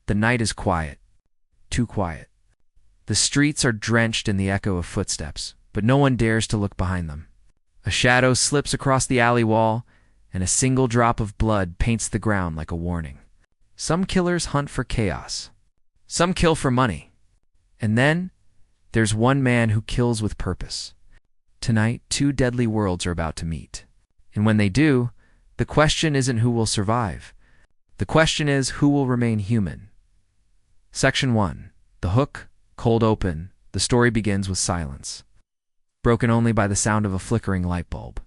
The night is quiet. Too quiet. The streets are drenched in the echo of footsteps, but no one dares to look behind them. A shadow slips across the alley wall, and a single drop of blood paints the ground like a warning. Some killers hunt for chaos. Some kill for money. And then, there's one man who kills with purpose. Tonight, two deadly worlds are about to meet. And when they do, the question isn't who will survive. The question is who will remain human. Section 1. The hook, cold open. The story begins with silence, broken only by the sound of a flickering light bulb.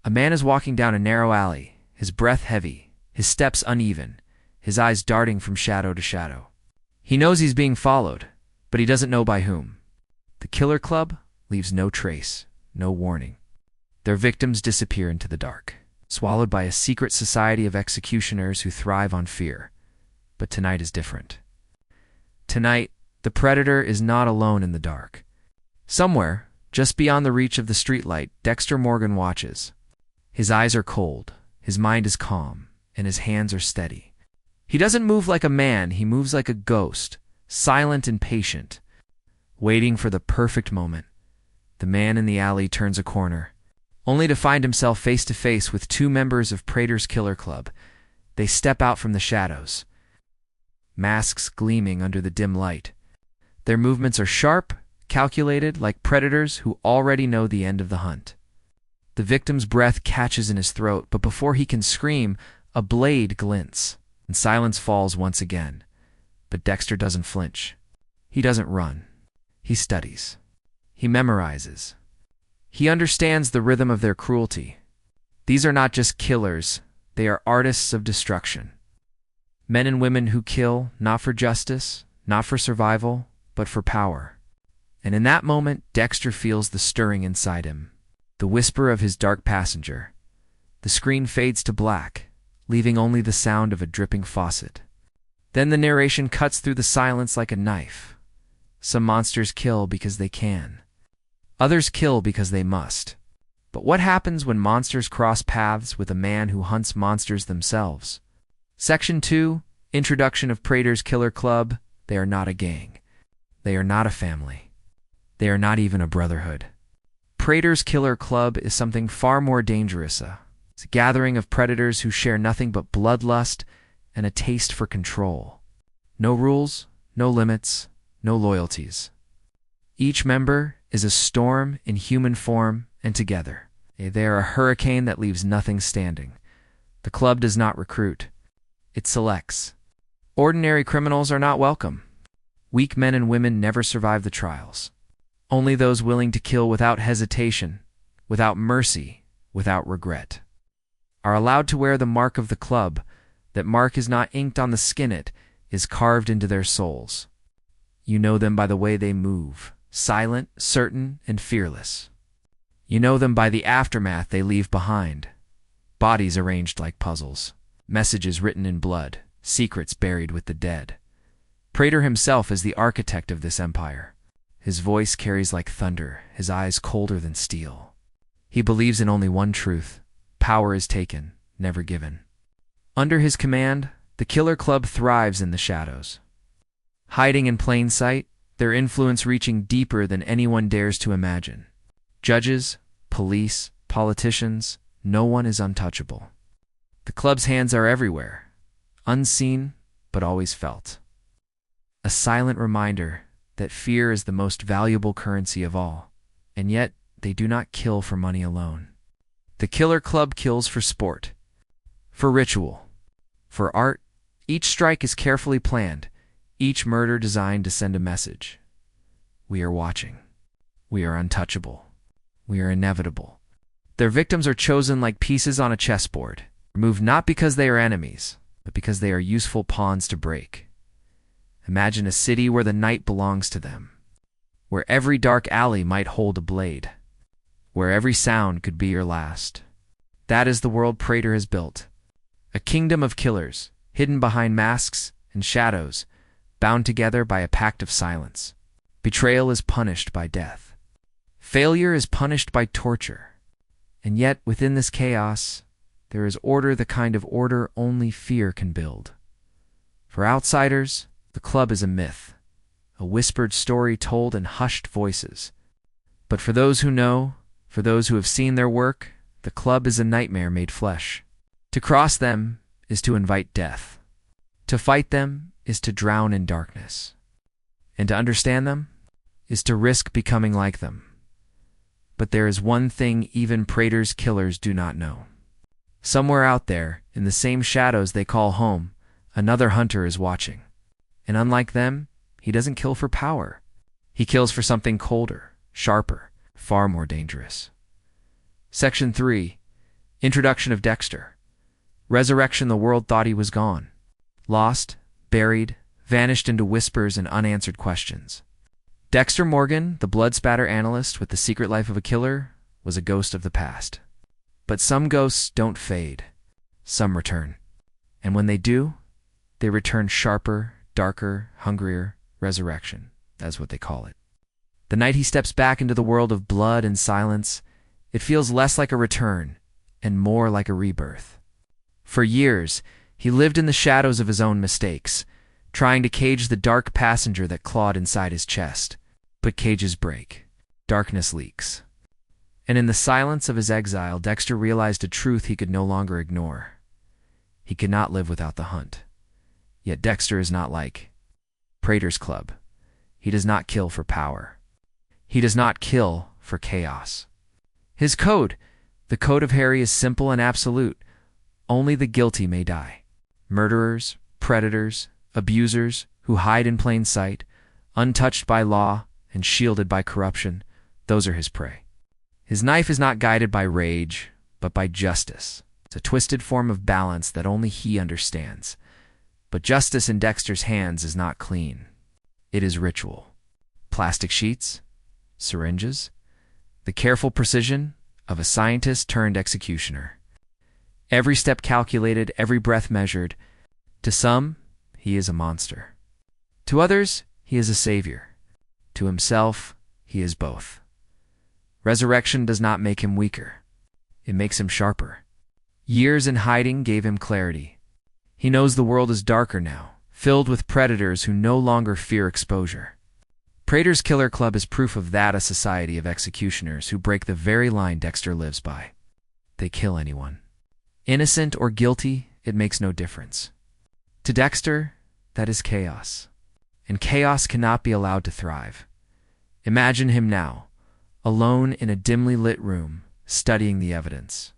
A man is walking down a narrow alley, his breath heavy, his steps uneven, his eyes darting from shadow to shadow. He knows he's being followed, but he doesn't know by whom. The killer club leaves no trace, no warning. Their victims disappear into the dark, swallowed by a secret society of executioners who thrive on fear. But tonight is different. Tonight, the predator is not alone in the dark. Somewhere, just beyond the reach of the streetlight, Dexter Morgan watches. His eyes are cold, his mind is calm, and his hands are steady. He doesn't move like a man, he moves like a ghost, silent and patient, waiting for the perfect moment. The man in the alley turns a corner, only to find himself face to face with two members of Prater's killer club. They step out from the shadows, masks gleaming under the dim light. Their movements are sharp, calculated, like predators who already know the end of the hunt. The victim's breath catches in his throat, but before he can scream, a blade glints, and silence falls once again. But Dexter doesn't flinch. He doesn't run. He studies. He memorizes. He understands the rhythm of their cruelty. These are not just killers, they are artists of destruction. Men and women who kill, not for justice, not for survival, but for power. And in that moment, Dexter feels the stirring inside him, the whisper of his dark passenger. The screen fades to black, leaving only the sound of a dripping faucet. Then the narration cuts through the silence like a knife. Some monsters kill because they can. Others kill because they must. But what happens when monsters cross paths with a man who hunts monsters themselves? Section 2, Introduction of Prater's Killer Club. They are not a gang. They are not a family. They are not even a brotherhood. Prater's Killer Club is something far more dangerous. It's a gathering of predators who share nothing but bloodlust and a taste for control. No rules, no limits, no loyalties. Each member is a storm in human form, and together, they are a hurricane that leaves nothing standing. The club does not recruit. It selects. Ordinary criminals are not welcome. Weak men and women never survive the trials. Only those willing to kill without hesitation, without mercy, without regret, are allowed to wear the mark of the club. That mark is not inked on the skin, it is carved into their souls. You know them by the way they move, silent, certain, and fearless. You know them by the aftermath they leave behind. Bodies arranged like puzzles, messages written in blood, secrets buried with the dead. Prater himself is the architect of this empire. His voice carries like thunder, his eyes colder than steel. He believes in only one truth: power is taken, never given. Under his command, the killer club thrives in the shadows. Hiding in plain sight, their influence reaching deeper than anyone dares to imagine. Judges, police, politicians, no one is untouchable. The club's hands are everywhere, unseen but always felt. A silent reminder that fear is the most valuable currency of all, and yet they do not kill for money alone. The killer club kills for sport, for ritual, for art. Each strike is carefully planned, each murder designed to send a message. We are watching. We are untouchable. We are inevitable. Their victims are chosen like pieces on a chessboard, removed not because they are enemies, but because they are useful pawns to break. Imagine a city where the night belongs to them, where every dark alley might hold a blade, where every sound could be your last. That is the world Prater has built. A kingdom of killers, hidden behind masks and shadows, bound together by a pact of silence. Betrayal is punished by death. Failure is punished by torture. And yet, within this chaos, there is order, the kind of order only fear can build. For outsiders, The club is a myth, a whispered story told in hushed voices. But for those who know, for those who have seen their work, the club is a nightmare made flesh. To cross them is to invite death. To fight them is to drown in darkness. And to understand them is to risk becoming like them. But there is one thing even Prater's killers do not know. Somewhere out there, in the same shadows they call home, another hunter is watching. And unlike them, he doesn't kill for power. He kills for something colder, sharper, far more dangerous. Section 3. Introduction of Dexter. Resurrection. The world thought he was gone. Lost, buried, vanished into whispers and unanswered questions. Dexter Morgan, the blood spatter analyst with the secret life of a killer, was a ghost of the past. But some ghosts don't fade. Some return. And when they do, they return sharper, darker, hungrier. Resurrection, that's what they call it. The night he steps back into the world of blood and silence, it feels less like a return and more like a rebirth. For years, he lived in the shadows of his own mistakes, trying to cage the dark passenger that clawed inside his chest. But cages break. Darkness leaks. And in the silence of his exile, Dexter realized a truth he could no longer ignore. He could not live without the hunt. Yet Dexter is not like Prater's club. He does not kill for power. He does not kill for chaos. His code, the code of Harry, is simple and absolute. Only the guilty may die. Murderers, predators, abusers who hide in plain sight, untouched by law and shielded by corruption, those are his prey. His knife is not guided by rage, but by justice. It's a twisted form of balance that only he understands. But justice in Dexter's hands is not clean. It is ritual. Plastic sheets, syringes, the careful precision of a scientist turned executioner. Every step calculated, every breath measured. To some, he is a monster. To others, he is a savior. To himself, he is both. Resurrection does not make him weaker. It makes him sharper. Years in hiding gave him clarity. He knows the world is darker now, filled with predators who no longer fear exposure. Prater's Killer Club is proof of that, a society of executioners who break the very line Dexter lives by. They kill anyone. Innocent or guilty, it makes no difference. To Dexter, that is chaos. And chaos cannot be allowed to thrive. Imagine him now, alone in a dimly lit room, studying the evidence.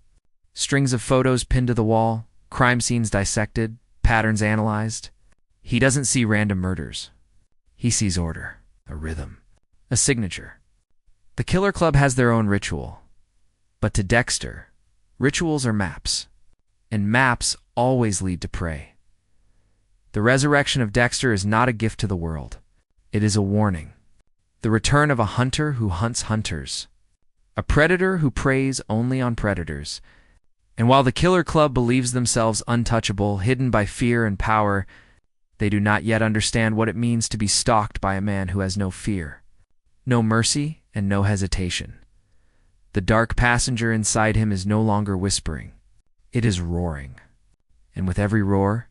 Strings of photos pinned to the wall, crime scenes dissected, patterns analyzed. He doesn't see random murders. He sees order, a rhythm, a signature. The Killer Club has their own ritual. But to Dexter, rituals are maps. And maps always lead to prey. The resurrection of Dexter is not a gift to the world. It is a warning. The return of a hunter who hunts hunters. A predator who preys only on predators. And while the Killer Club believes themselves untouchable, hidden by fear and power, they do not yet understand what it means to be stalked by a man who has no fear, no mercy, and no hesitation. The dark passenger inside him is no longer whispering. It is roaring. And with every roar,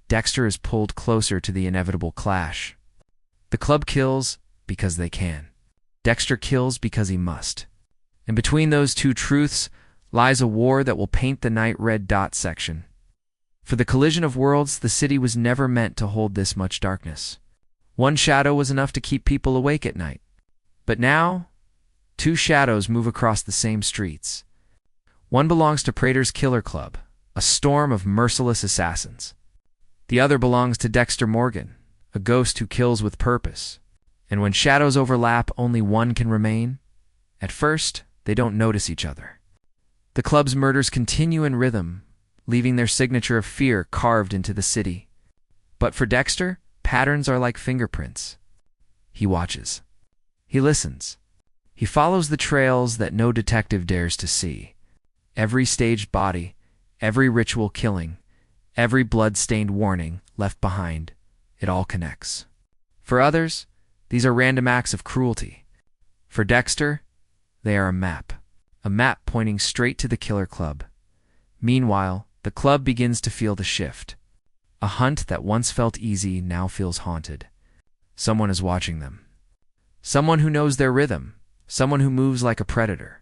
Dexter is pulled closer to the inevitable clash. The club kills because they can. Dexter kills because he must. And between those two truths lies a war that will paint the night red. Section. For the collision of worlds, the city was never meant to hold this much darkness. One shadow was enough to keep people awake at night. But now, two shadows move across the same streets. One belongs to Prater's Killer Club, a storm of merciless assassins. The other belongs to Dexter Morgan, a ghost who kills with purpose. And when shadows overlap, only one can remain. At first, they don't notice each other. The club's murders continue in rhythm, leaving their signature of fear carved into the city. But for Dexter, patterns are like fingerprints. He watches. He listens. He follows the trails that no detective dares to see. Every staged body, every ritual killing, every blood-stained warning left behind, it all connects. For others, these are random acts of cruelty. For Dexter, they are a map pointing straight to the Killer Club. Meanwhile, the club begins to feel the shift. A hunt that once felt easy now feels haunted. Someone is watching them. Someone who knows their rhythm. Someone who moves like a predator.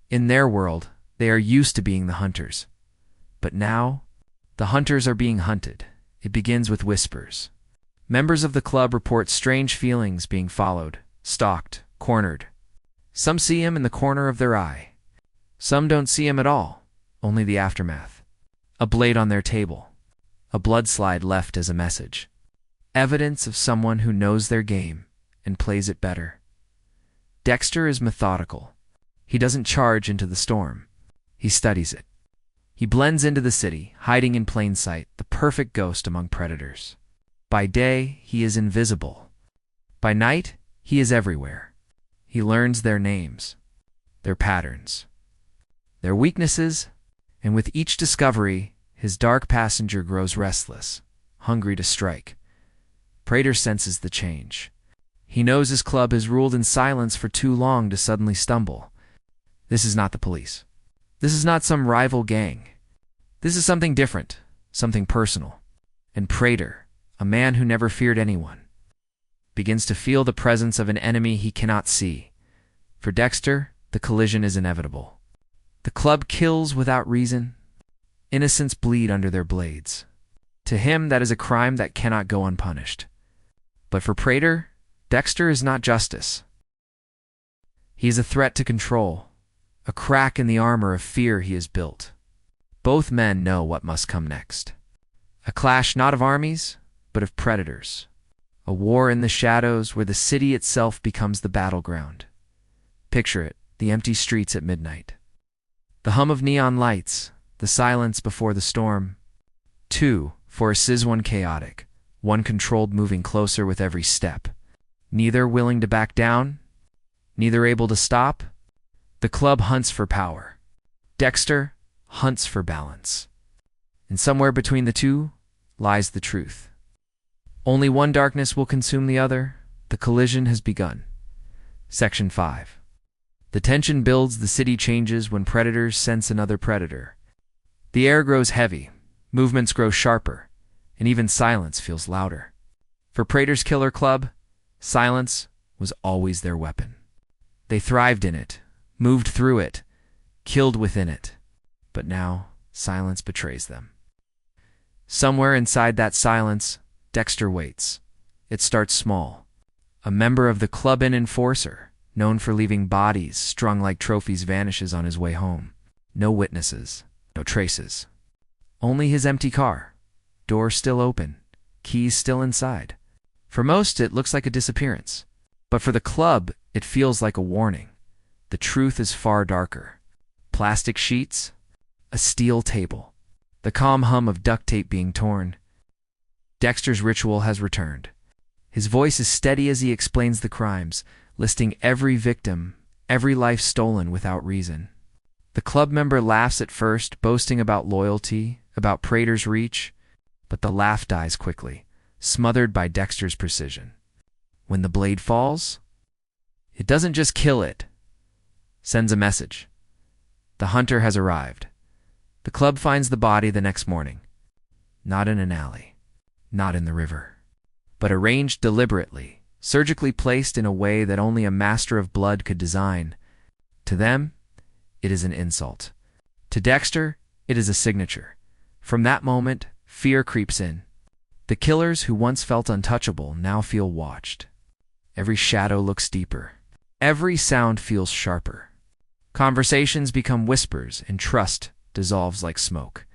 In their world, they are used to being the hunters. But now, the hunters are being hunted. It begins with whispers. Members of the club report strange feelings being followed, stalked, cornered. Some see him in the corner of their eye. Some don't see him at all, only the aftermath. A blade on their table. A blood slide left as a message. Evidence of someone who knows their game and plays it better. Dexter is methodical. He doesn't charge into the storm. He studies it. He blends into the city, hiding in plain sight, the perfect ghost among predators. By day, he is invisible. By night, he is everywhere. He learns their names, their patterns, their weaknesses, and with each discovery, his dark passenger grows restless, hungry to strike. Prater senses the change. He knows his club has ruled in silence for too long to suddenly stumble. This is not the police. This is not some rival gang. This is something different, something personal. And Prater, a man who never feared anyone, begins to feel the presence of an enemy he cannot see. For Dexter, the collision is inevitable. The club kills without reason. Innocents bleed under their blades. To him, that is a crime that cannot go unpunished. But for Prater, Dexter is not justice. He is a threat to control, a crack in the armor of fear he has built. Both men know what must come next. A clash not of armies, but of predators. A war in the shadows where the city itself becomes the battleground. Picture it, the empty streets at midnight. The hum of neon lights, the silence before the storm. Two forces, one chaotic, one controlled, moving closer with every step. Neither willing to back down, neither able to stop. The club hunts for power. Dexter hunts for balance. And somewhere between the two lies the truth. Only one darkness will consume the other. The collision has begun. Section 5. The tension builds, the city changes when predators sense another predator. The air grows heavy, movements grow sharper, and even silence feels louder. For Prater's killer club, silence was always their weapon. They thrived in it, moved through it, killed within it. But now, silence betrays them. Somewhere inside that silence, Dexter waits. It starts small. A member of the club, an enforcer, known for leaving bodies strung like trophies, vanishes on his way home. No witnesses, no traces. Only his empty car. Door still open, keys still inside. For most, it looks like a disappearance. But for the club, it feels like a warning. The truth is far darker. Plastic sheets, a steel table, the calm hum of duct tape being torn. Dexter's ritual has returned. His voice is steady as he explains the crimes, listing every victim, every life stolen without reason. The club member laughs at first, boasting about loyalty, about Prater's reach, but the laugh dies quickly, smothered by Dexter's precision. When the blade falls, it doesn't just kill it, sends a message. The hunter has arrived. The club finds the body the next morning. Not in an alley, not in the river, but arranged deliberately, surgically placed in a way that only a master of blood could design. To them, it is an insult. To Dexter, it is a signature. From that moment, fear creeps in. The killers who once felt untouchable now feel watched. Every shadow looks deeper. Every sound feels sharper. Conversations become whispers, and trust dissolves like smoke.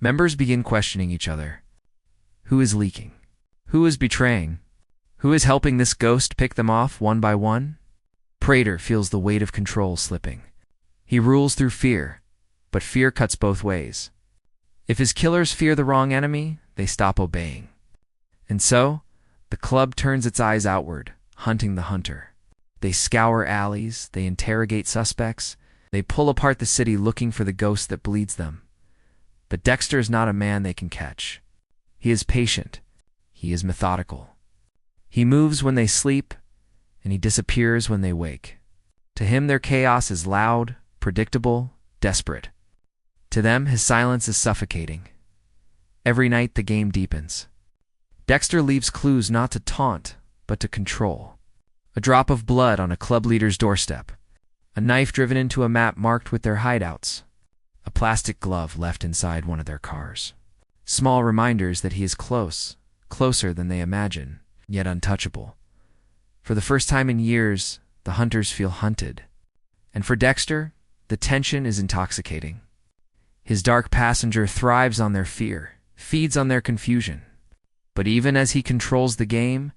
Members begin questioning each other. Who is leaking? Who is betraying? Who is helping this ghost pick them off one by one? Prater feels the weight of control slipping. He rules through fear, but fear cuts both ways. If his killers fear the wrong enemy, they stop obeying. And so, the club turns its eyes outward, hunting the hunter. They scour alleys, they interrogate suspects, they pull apart the city looking for the ghost that bleeds them. But Dexter is not a man they can catch. He is patient. He is methodical. He moves when they sleep, and he disappears when they wake. To him, their chaos is loud, predictable, desperate. To them, his silence is suffocating. Every night the game deepens. Dexter leaves clues not to taunt, but to control. A drop of blood on a club leader's doorstep. A knife driven into a map marked with their hideouts. A plastic glove left inside one of their cars. Small reminders that he is close, closer than they imagine, yet untouchable. For the first time in years, the hunters feel hunted. And for Dexter, the tension is intoxicating. His dark passenger thrives on their fear, feeds on their confusion. But even as he controls the game,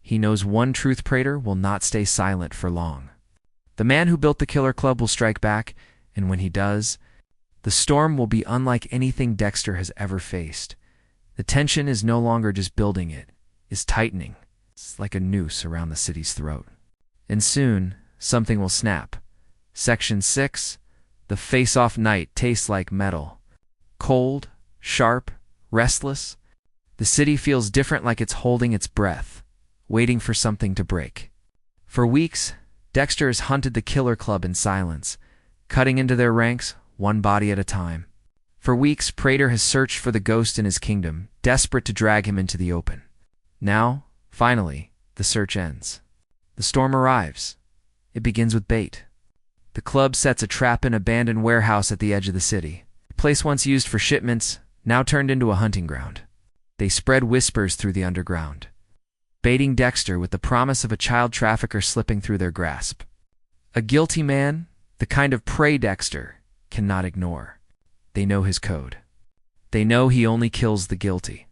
he knows one truth: Prater will not stay silent for long. The man who built the killer club will strike back, and when he does, the storm will be unlike anything Dexter has ever faced. The tension is no longer just building, it is tightening. It's like a noose around the city's throat. And soon, something will snap. Section 6, the face-off night tastes like metal. Cold, sharp, restless. The city feels different, like it's holding its breath, waiting for something to break. For weeks, Dexter has hunted the killer club in silence, cutting into their ranks, one body at a time. For weeks, Prater has searched for the ghost in his kingdom, desperate to drag him into the open. Now, finally, the search ends. The storm arrives. It begins with bait. The club sets a trap in an abandoned warehouse at the edge of the city. A place once used for shipments, now turned into a hunting ground. They spread whispers through the underground, baiting Dexter with the promise of a child trafficker slipping through their grasp. A guilty man, the kind of prey Dexter cannot ignore. They know his code. They know he only kills the guilty,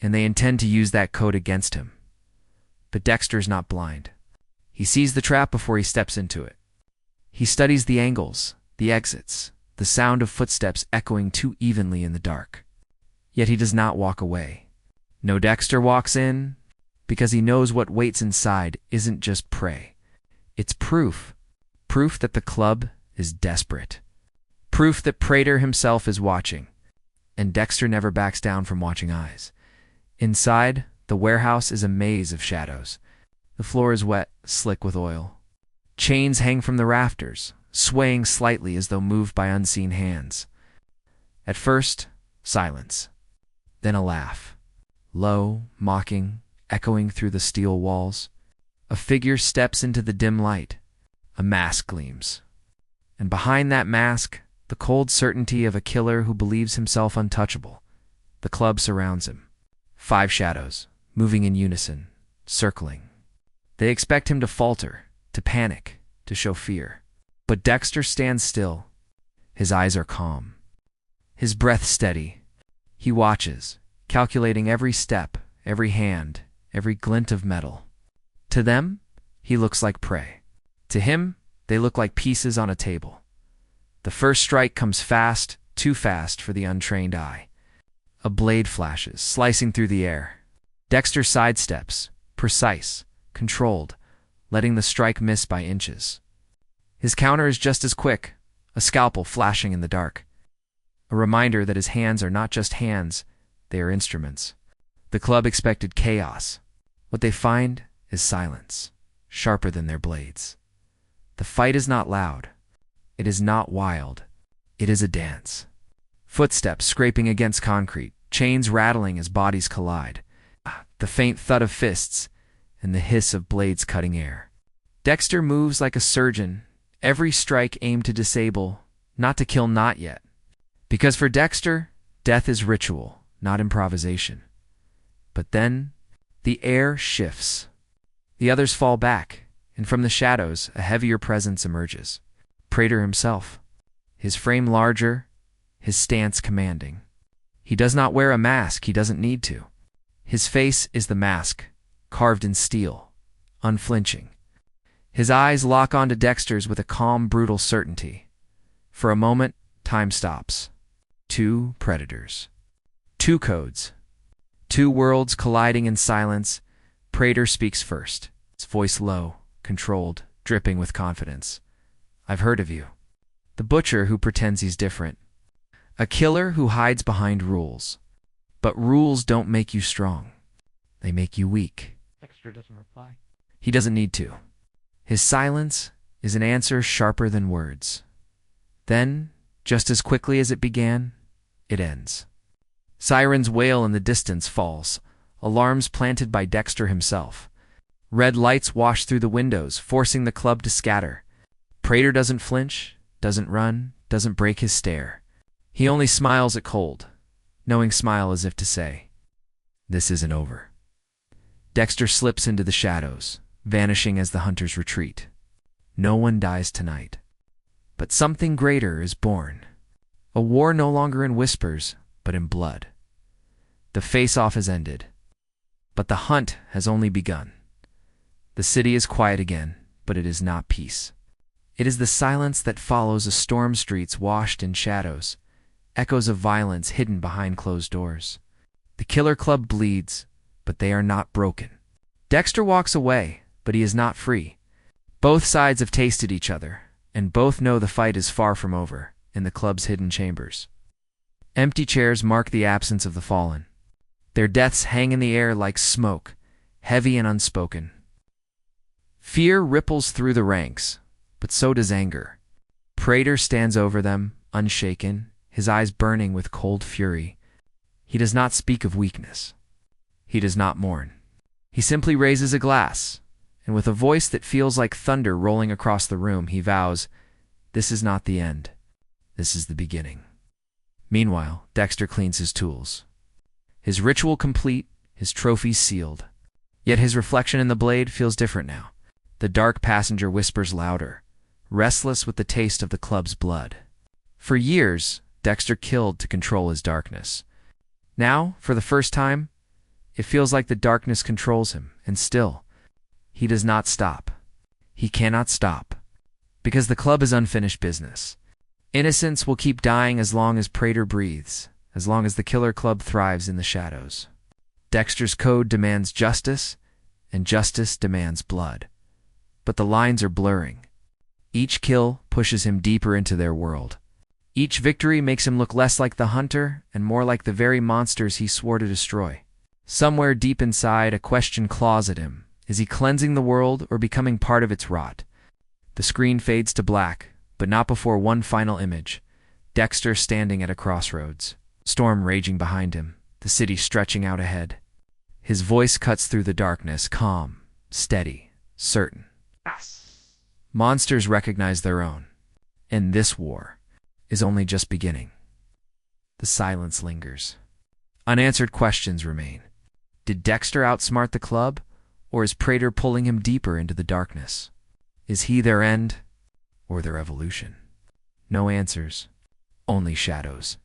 and they intend to use that code against him. But Dexter's not blind. He sees the trap before he steps into it. He studies the angles, the exits, the sound of footsteps echoing too evenly in the dark. Yet he does not walk away. No, Dexter walks in because he knows what waits inside isn't just prey. It's proof. Proof that the club is desperate. Proof that Prater himself is watching. And Dexter never backs down from watching eyes. Inside, the warehouse is a maze of shadows. The floor is wet, slick with oil. Chains hang from the rafters, swaying slightly as though moved by unseen hands. At first, silence. Then a laugh. Low, mocking, echoing through the steel walls. A figure steps into the dim light. A mask gleams. And behind that mask, the cold certainty of a killer who believes himself untouchable. The club surrounds him. 5 shadows, moving in unison, circling. They expect him to falter, to panic, to show fear. But Dexter stands still. His eyes are calm. His breath steady. He watches, calculating every step, every hand, every glint of metal. To them, he looks like prey. To him, they look like pieces on a table. The first strike comes fast, too fast for the untrained eye. A blade flashes, slicing through the air. Dexter sidesteps, precise, controlled, letting the strike miss by inches. His counter is just as quick, a scalpel flashing in the dark. A reminder that his hands are not just hands, they are instruments. The club expected chaos. What they find is silence, sharper than their blades. The fight is not loud. It is not wild. It is a dance. Footsteps scraping against concrete, chains rattling as bodies collide. The faint thud of fists and the hiss of blades cutting air. Dexter moves like a surgeon, every strike aimed to disable, not to kill, not yet. Because for Dexter, death is ritual, not improvisation. But then, the air shifts. The others fall back, and from the shadows, a heavier presence emerges. Prater himself. His frame larger, his stance commanding. He does not wear a mask, he doesn't need to. His face is the mask, carved in steel, unflinching. His eyes lock onto Dexter's with a calm, brutal certainty. For a moment, time stops. 2 predators. 2 codes. 2 worlds colliding in silence. Prater speaks first, his voice low, controlled, dripping with confidence. I've heard of you. The butcher who pretends he's different. A killer who hides behind rules. But rules don't make you strong. They make you weak. Dexter doesn't reply. He doesn't need to. His silence is an answer sharper than words. Then, just as quickly as it began, it ends. Sirens wail in the distance falls, alarms planted by Dexter himself. Red lights wash through the windows, forcing the club to scatter. Prater doesn't flinch, doesn't run, doesn't break his stare. He only smiles at cold, knowing smile as if to say, "This isn't over." Dexter slips into the shadows, vanishing as the hunters retreat. No one dies tonight. But something greater is born. A war no longer in whispers, but in blood. The face-off has ended. But the hunt has only begun. The city is quiet again, but it is not peace. It is the silence that follows a storm streets washed in shadows, echoes of violence hidden behind closed doors. The killer club bleeds, but they are not broken. Dexter walks away, but he is not free. Both sides have tasted each other, and both know the fight is far from over in the club's hidden chambers. Empty chairs mark the absence of the fallen. Their deaths hang in the air like smoke, heavy and unspoken. Fear ripples through the ranks, but so does anger. Prater stands over them, unshaken, his eyes burning with cold fury. He does not speak of weakness. He does not mourn. He simply raises a glass, and with a voice that feels like thunder rolling across the room, he vows, "This is not the end. This is the beginning." Meanwhile, Dexter cleans his tools. His ritual complete, his trophies sealed. Yet his reflection in the blade feels different now. The dark passenger whispers louder, restless with the taste of the club's blood. For years, Dexter killed to control his darkness. Now, for the first time, it feels like the darkness controls him, and still, he does not stop. He cannot stop, because the club is unfinished business. Innocence will keep dying as long as Prater breathes, as long as the killer club thrives in the shadows. Dexter's code demands justice, and justice demands blood. But the lines are blurring. Each kill pushes him deeper into their world. Each victory makes him look less like the hunter and more like the very monsters he swore to destroy. Somewhere deep inside, a question claws at him. Is he cleansing the world or becoming part of its rot? The screen fades to black, but not before one final image. Dexter standing at a crossroads. Storm raging behind him, the city stretching out ahead. His voice cuts through the darkness, calm, steady, certain. Monsters recognize their own, and this war is only just beginning. The silence lingers. Unanswered questions remain. Did Dexter outsmart the club, or is Prater pulling him deeper into the darkness? Is he their end, or their evolution? No answers, only shadows.